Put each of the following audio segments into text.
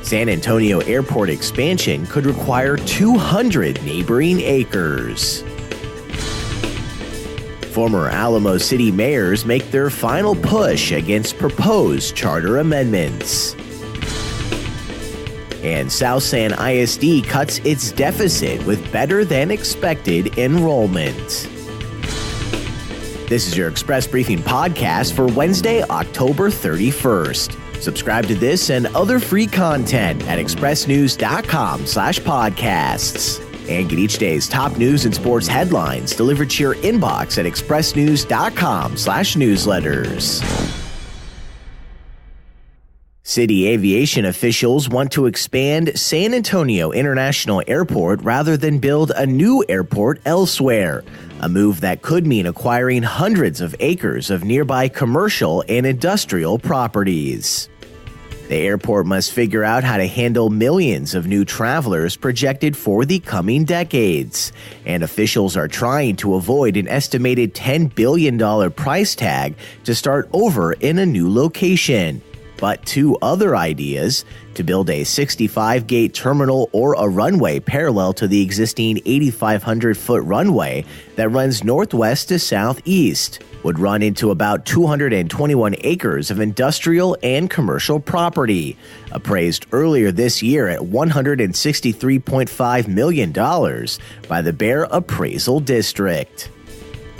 San Antonio Airport expansion could require 200 neighboring acres. Former Alamo City mayors make their final push against proposed charter amendments. And South San ISD cuts its deficit with better than expected enrollment. This is your Express Briefing podcast for Wednesday, October 31st. Subscribe to this and other free content at expressnews.com/podcasts. And get each day's top news and sports headlines delivered to your inbox at expressnews.com/newsletters. City aviation officials want to expand San Antonio International Airport rather than build a new airport elsewhere, a move that could mean acquiring hundreds of acres of nearby commercial and industrial properties. The airport must figure out how to handle millions of new travelers projected for the coming decades, and officials are trying to avoid an estimated $10 billion price tag to start over in a new location. But two other ideas, to build a 65-gate terminal or a runway parallel to the existing 8,500-foot runway that runs northwest to southeast, would run into about 221 acres of industrial and commercial property, appraised earlier this year at $163.5 million by the Bear Appraisal District.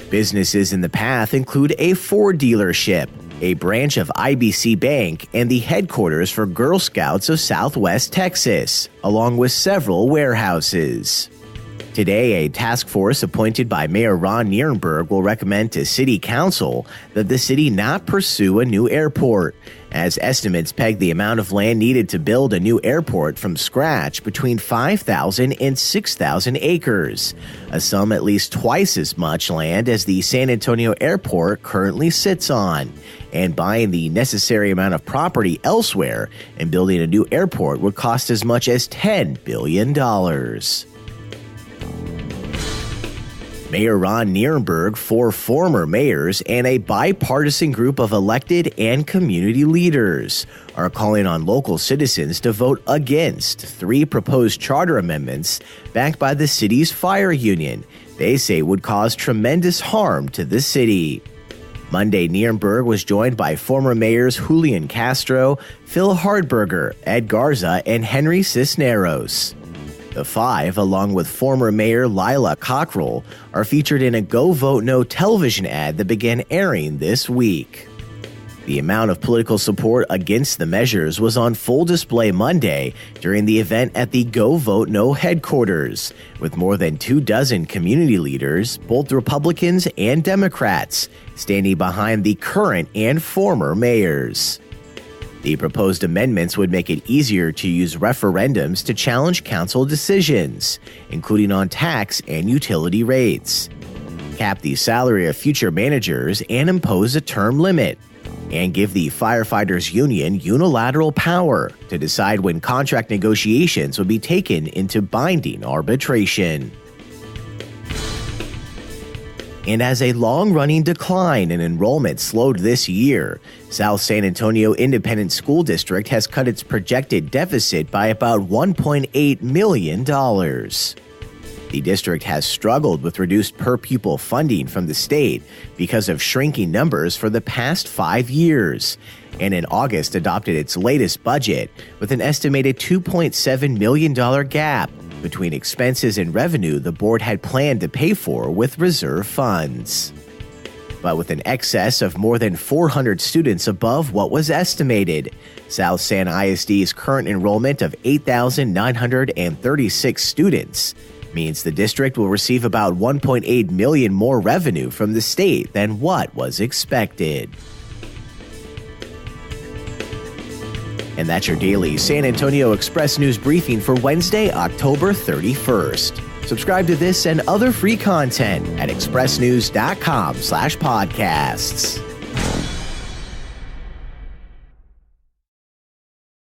Businesses in the path include a Ford dealership, a branch of IBC Bank, and the headquarters for Girl Scouts of Southwest Texas, along with several warehouses. Today, a task force appointed by Mayor Ron Nirenberg will recommend to City Council that the city not pursue a new airport, as estimates peg the amount of land needed to build a new airport from scratch between 5,000 and 6,000 acres, a sum at least twice as much land as the San Antonio Airport currently sits on. And buying the necessary amount of property elsewhere and building a new airport would cost as much as $10 billion. Mayor Ron Nirenberg, 4 former mayors, and a bipartisan group of elected and community leaders are calling on local citizens to vote against 3 proposed charter amendments backed by the city's fire union they say would cause tremendous harm to the city. Monday, Nirenberg was joined by former mayors Julian Castro, Phil Hardberger, Ed Garza, and Henry Cisneros. The 5, along with former Mayor Lila Cockrell, are featured in a Go Vote No television ad that began airing this week. The amount of political support against the measures was on full display Monday during the event at the Go Vote No headquarters, with more than 24 community leaders, both Republicans and Democrats, standing behind the current and former mayors. The proposed amendments would make it easier to use referendums to challenge council decisions, including on tax and utility rates, cap the salary of future managers and impose a term limit, and give the firefighters union unilateral power to decide when contract negotiations would be taken into binding arbitration. And as a long-running decline in enrollment slowed this year, South San Antonio Independent School District has cut its projected deficit by about $1.8 million. The district has struggled with reduced per-pupil funding from the state because of shrinking numbers for the past 5 years, and in August adopted its latest budget with an estimated $2.7 million gap between expenses and revenue the board had planned to pay for with reserve funds. But with an excess of more than 400 students above what was estimated, South San ISD's current enrollment of 8,936 students means the district will receive about $1.8 million more revenue from the state than what was expected. And that's your daily San Antonio Express News briefing for Wednesday, October 31st. Subscribe to this and other free content at expressnews.com/podcasts.